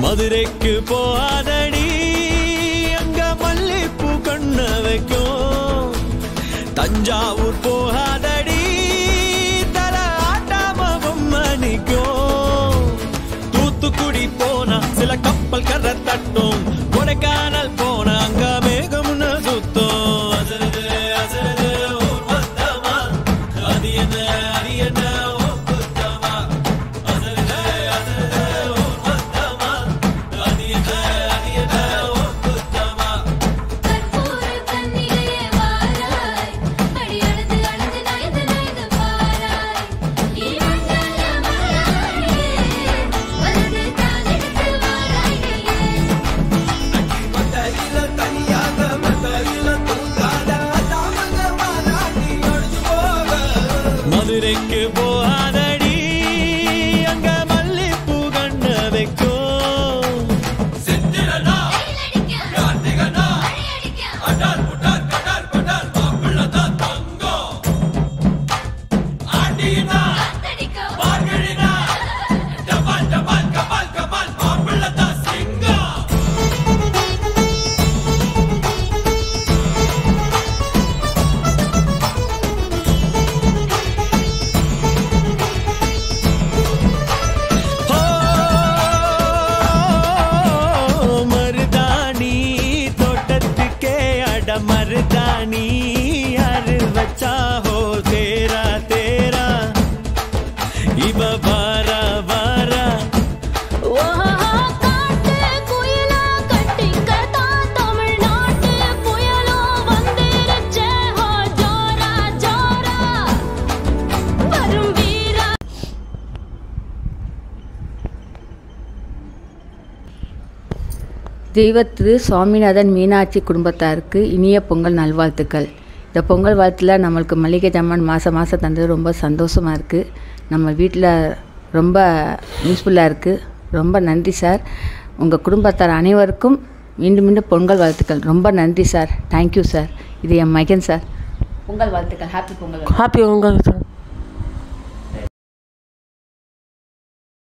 மதுரைக்கு போகாதடி அங்க மல்லிப்பூ கண்ண வைக்கும். தஞ்சாவூர் போகாதடி தல ஆட்டாம பொம்மணிக்கும். தூத்துக்குடி போனா சில கப்பல் கரை தட்டும். கொடைக்கானல் போனா அங்க மேகம்னு சுத்தம். அசருது அசருது ஊர் மொத்தமா அது என்ன அது என்ன மதுரைக்கு போகாதடி அங்க மல்லிப்பூ கண்ண வைக்கும். செஞ்சிரனா கார்த்திகனா அடார் புடார் கடார் படார் மாப்பிள்ளதான் தங்கம். ஆண்டினா மார்கழினா டபால் டபால் கபால் கபால் மாப்பிள்ளதான் சிங்கம். मर्दानी यार बच्चा हो तेरा तेरा इब बारा बारा தெய்வத்திரு சுவாமிநாதன் மீனாட்சி குடும்பத்தாருக்கு இனிய பொங்கல் நல்வாழ்த்துக்கள். இந்த பொங்கல் வாழ்த்தில் நம்மளுக்கு மளிகை ஜாமான் மாதம் தந்தது ரொம்ப சந்தோஷமாக இருக்குது. நம்ம வீட்டில் ரொம்ப யூஸ்ஃபுல்லாக இருக்குது. ரொம்ப நன்றி சார். உங்கள் குடும்பத்தார் அனைவருக்கும் மீண்டும் மீண்டும் பொங்கல் வாழ்த்துக்கள். ரொம்ப நன்றி சார். Thank you sir. இது என் மகன் சார். பொங்கல் வாழ்த்துக்கள். Happy Pongal. Happy Pongal sir.